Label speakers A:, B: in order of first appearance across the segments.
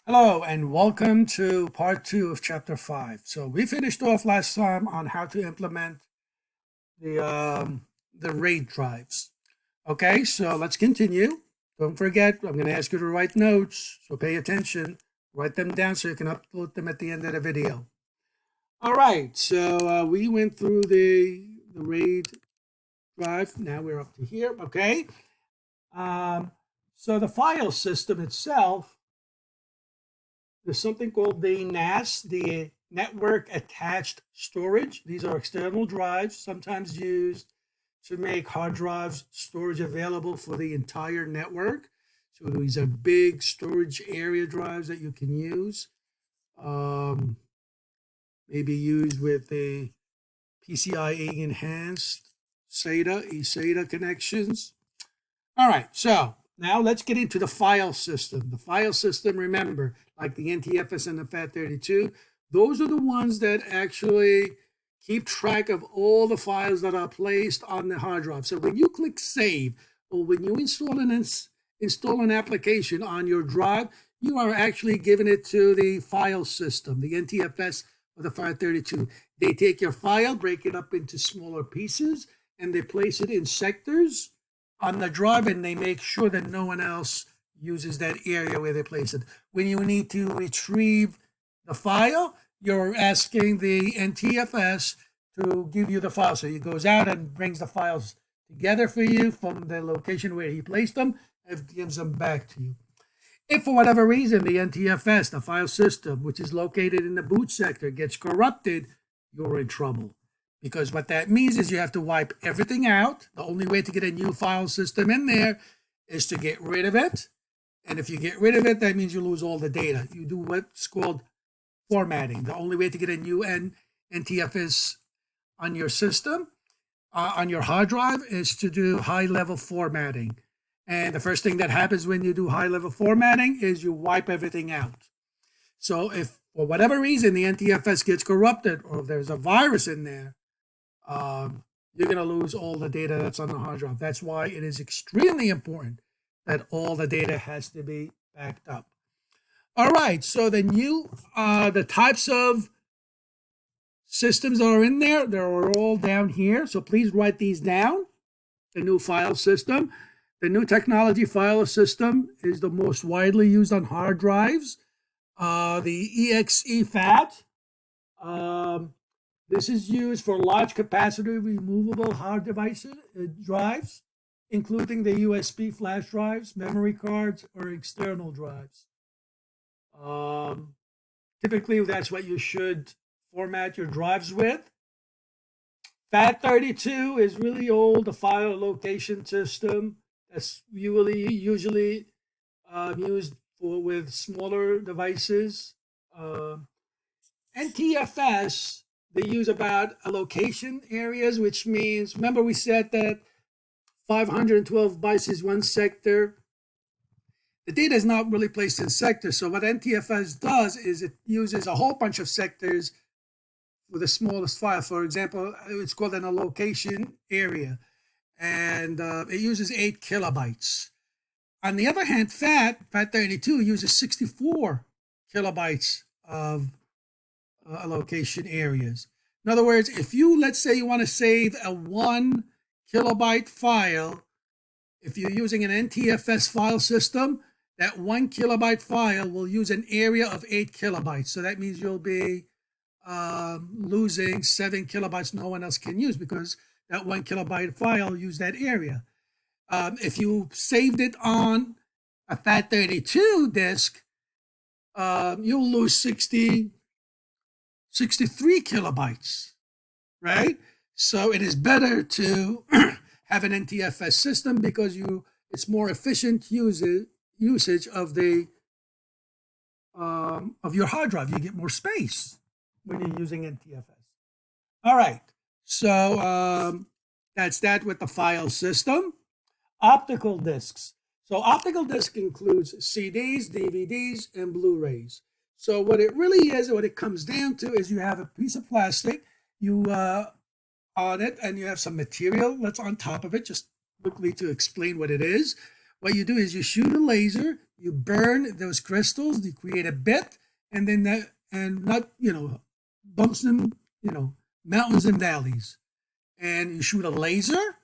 A: Hello and welcome to part 2 of chapter 5. So we finished off last time on how to implement the RAID drives. Okay, so let's continue. Don't forget, I'm going to ask you to write notes, so pay attention. Write them down so you can upload them at the end of the video. All right, so we went through the RAID drive. Now we're up to here, okay? So the file system itself, there's something called the NAS, the Network Attached Storage. These are external drives, sometimes used to make hard drives storage available for the entire network. So these are big storage area drives that you can use. Maybe used with a PCIe enhanced eSATA connections. All right, so now let's get into the file system. The file system, remember, like the NTFS and the FAT32, those are the ones that actually keep track of all the files that are placed on the hard drive. So when you click save, or when you install an application on your drive, you are actually giving it to the file system, the NTFS or the FAT32. They take your file, break it up into smaller pieces, and they place it in sectors on the drive, and they make sure that no one else uses that area where they place it. When you need to retrieve the file, you're asking the NTFS to give you the file. So he goes out and brings the files together for you from the location where he placed them and gives them back to you. If for whatever reason the NTFS, the file system, which is located in the boot sector, gets corrupted, you're in trouble. Because what that means is you have to wipe everything out. The only way to get a new file system in there is to get rid of it. And if you get rid of it, that means you lose all the data. You do what's called formatting. The only way to get a new NTFS on your system, on your hard drive, is to do high-level formatting. And the first thing that happens when you do high-level formatting is you wipe everything out. So if for whatever reason the NTFS gets corrupted or if there's a virus in there, you're going to lose all the data that's on the hard drive. That's why it is extremely important that all the data has to be backed up. All right, so the types of systems that are in there, they're all down here. So please write these down. The new file system. The new technology file system is the most widely used on hard drives. The EXE FAT. This is used for large capacity removable hard drives, including the USB flash drives, memory cards, or external drives. Typically, that's what you should format your drives with. FAT32 is really old, the file location system that's usually used with smaller devices. NTFS, they use about allocation areas, which means, remember we said that 512 bytes is one sector. The data is not really placed in sectors. So what NTFS does is it uses a whole bunch of sectors for the smallest file. For example, it's called an allocation area, and it uses 8 kilobytes. On the other hand, FAT32 uses 64 kilobytes of allocation areas. In other words, if let's say you want to save a 1 kilobyte file, if you're using an NTFS file system, that 1 kilobyte file will use an area of 8 kilobytes. So that means you'll be losing 7 kilobytes no one else can use because that 1 kilobyte file used that area. If you saved it on a FAT32 disk, you'll lose 63 kilobytes, right? So it is better to have an NTFS system because it's more efficient usage of your hard drive. You get more space when you're using NTFS. All right, so that's that with the file system. Optical discs. So optical disc includes CDs, DVDs, and Blu-rays. So what it really is, what it comes down to is you have a piece of plastic, on it, and you have some material that's on top of it. Just quickly to explain what it is. What you do is you shoot a laser You burn those crystals, you create a bit, and then that, and not, bumps and, mountains and valleys. And you shoot a laser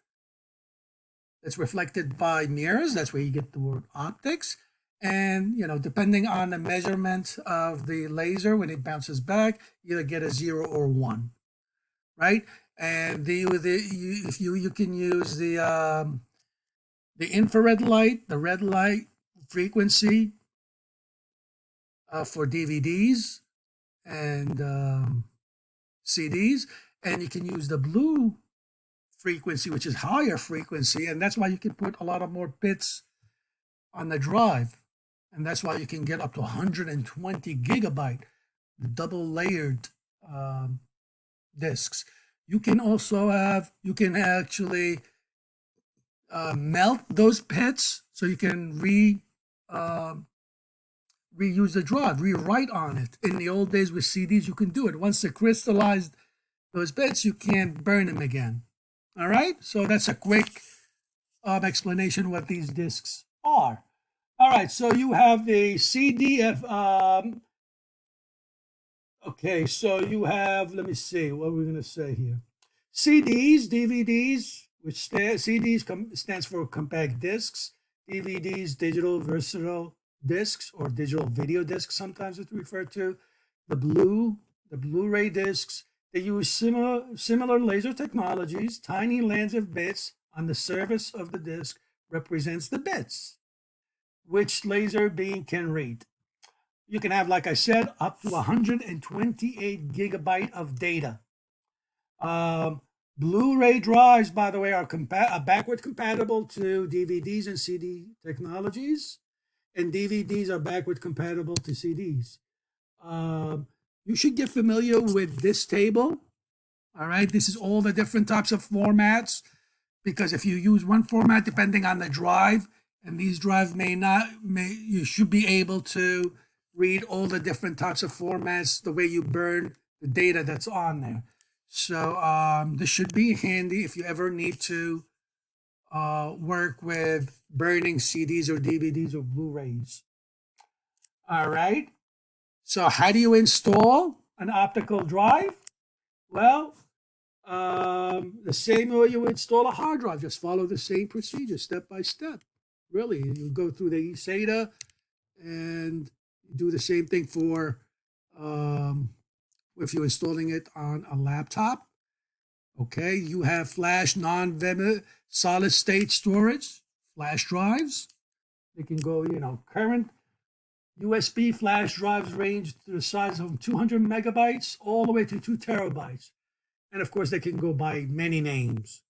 A: that's reflected by mirrors. That's where you get the word optics. And, depending on the measurement of the laser, when it bounces back, you either get a 0 or 1, right? And you can use the infrared light, the red light frequency for DVDs and CDs, and you can use the blue frequency, which is higher frequency, and that's why you can put a lot of more bits on the drive, and that's why you can get up to 120 gigabyte double layered discs. You can actually melt those bits so you can reuse the drive, rewrite on it. In the old days with CDs, you can do it. Once they crystallized those bits, you can't burn them again. All right, so that's a quick explanation what these discs are. All right, so you have the CDF. Okay, so you have, let me see, what are we going to say here? CDs, DVDs, which stands for compact discs. DVDs, digital versatile discs, or digital video discs, sometimes it's referred to. The Blu-ray discs. They use similar laser technologies. Tiny lands of bits on the surface of the disc represents the bits, which laser beam can read. You can have, like I said, up to 128 gigabyte of data. Blu-ray drives, by the way, are backward compatible to DVDs and CD technologies, and DVDs are backward compatible to CDs. You should get familiar with this table. All right, this is all the different types of formats, because if you use one format, depending on the drive, and these drives you should be able to read all the different types of formats the way you burn the data that's on there. So this should be handy if you ever need to work with burning CDs or DVDs or Blu-rays. All right. So how do you install an optical drive? Well, the same way you install a hard drive. Just follow the same procedure, step by step. Really, you go through the eSATA and do the same thing for if you're installing it on a laptop. Okay, you have flash solid state storage, flash drives. They can go, current USB flash drives range to the size of 200 megabytes all the way to 2 terabytes. And of course, they can go by many names.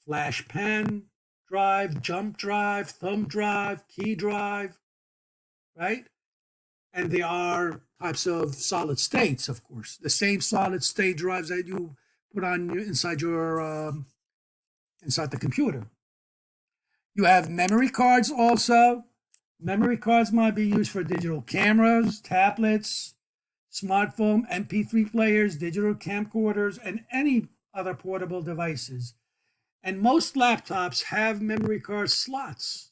A: Flash pen drive, jump drive, thumb drive, key drive, right? And they are types of solid states, of course. The same solid state drives that you put on inside the computer. You have memory cards also. Memory cards might be used for digital cameras, tablets, smartphone, MP3 players, digital camcorders, and any other portable devices. And most laptops have memory card slots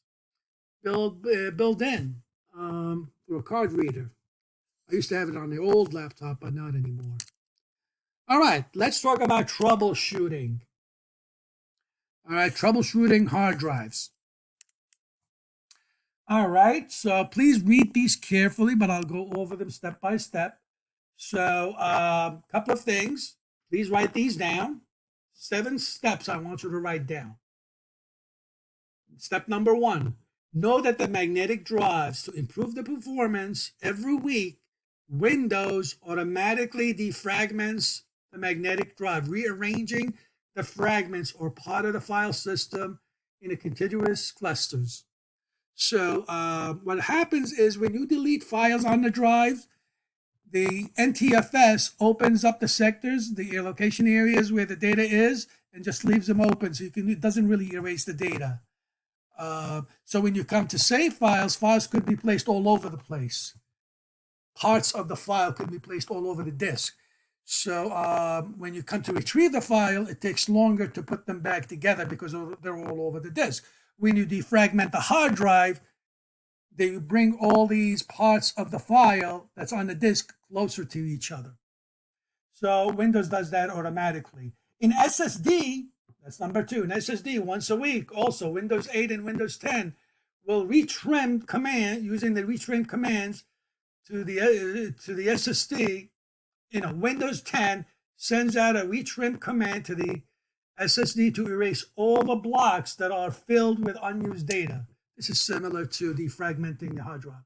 A: built in through a card reader. I used to have it on the old laptop, but not anymore. All right, let's talk about troubleshooting. All right, troubleshooting hard drives. All right, so please read these carefully, but I'll go over them step by step. So a couple of things. Please write these down. 7 steps I want you to write down. Step number 1, know that the magnetic drives, to improve the performance every week, Windows automatically defragments the magnetic drive, rearranging the fragments or part of the file system into contiguous clusters. So what happens is when you delete files on the drive, the NTFS opens up the sectors, the allocation areas where the data is, and just leaves them open. So it doesn't really erase the data. So when you come to save files, files could be placed all over the place. Parts of the file could be placed all over the disk. So when you come to retrieve the file, it takes longer to put them back together because they're all over the disk. When you defragment the hard drive, they bring all these parts of the file that's on the disk closer to each other. So Windows does that automatically. In SSD, that's number 2. In SSD, once a week, also Windows 8 and Windows 10 will retrim command using the retrim commands to the SSD. Windows 10 sends out a retrim command to the SSD to erase all the blocks that are filled with unused data. This is similar to defragmenting the hard drive.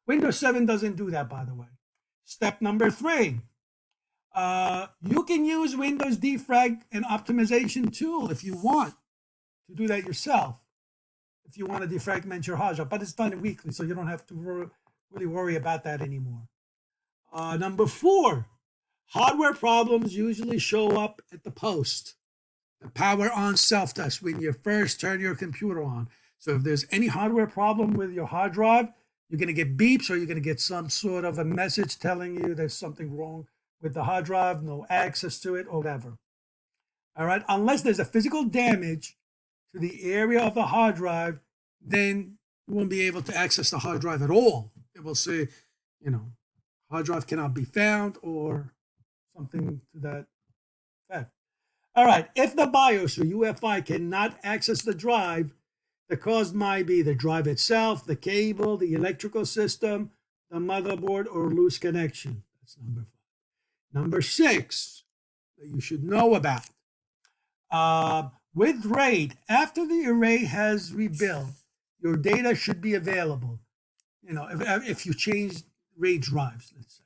A: Windows 7 doesn't do that, by the way. Step number 3. You can use Windows defrag and optimization tool if you want to do that yourself, if you want to defragment your hard drive, but it's done weekly, so you don't have to really worry about that anymore. Number 4, hardware problems usually show up at the post, the power on self-test, when you first turn your computer on. So if there's any hardware problem with your hard drive, you're going to get beeps, or you're going to get some sort of a message telling you there's something wrong with the hard drive, no access to it, or whatever. All right, unless there's a physical damage to the area of the hard drive, then you won't be able to access the hard drive at all. It will say, hard drive cannot be found, or something to that effect. All right, if the BIOS or UEFI cannot access the drive, the cause might be the drive itself, the cable, the electrical system, the motherboard, or loose connection. That's number 5. Number 6 that you should know about. With RAID, after the array has rebuilt, your data should be available. If you change RAID drives, let's say.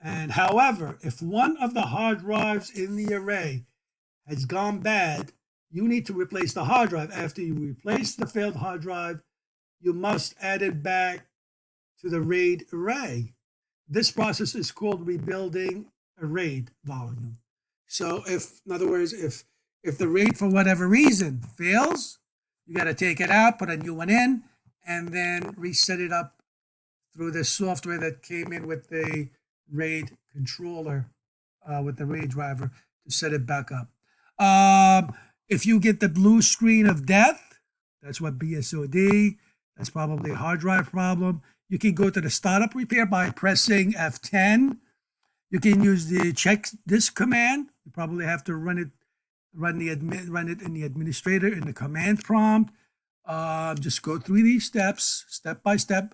A: And however, if one of the hard drives in the array has gone bad, you need to replace the hard drive. After you replace the failed hard drive, you must add it back to the RAID array. This process is called rebuilding a RAID volume. So in other words, if the RAID for whatever reason fails, you got to take it out, put a new one in, and then reset it up through the software that came in with the RAID controller, with the RAID driver, to set it back up. If you get the blue screen of death, that's what BSOD, that's probably a hard drive problem. You can go to the startup repair by pressing F10. You can use the check disk command. You probably have to run it in the administrator in the command prompt. Just go through these steps, step by step.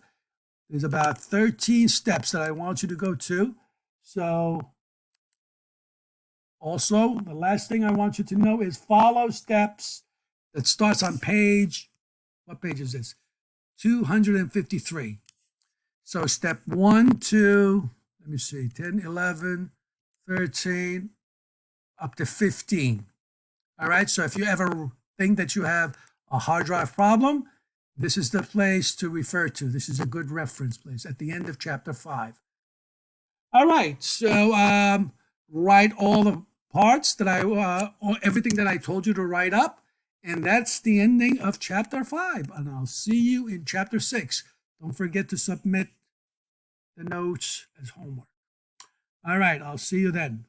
A: There's about 13 steps that I want you to go to. So also, the last thing I want you to know is follow steps that starts on page, what page is this? 253. So step 1, 2, let me see, 10, 11, 13, up to 15. All right, so if you ever think that you have a hard drive problem, this is the place to refer to. This is a good reference place at the end of chapter 5. All right, so write all the parts that everything that I told you to write up, and that's the ending of chapter 5. And I'll see you in chapter 6. Don't forget to submit the notes as homework. All right, I'll see you then.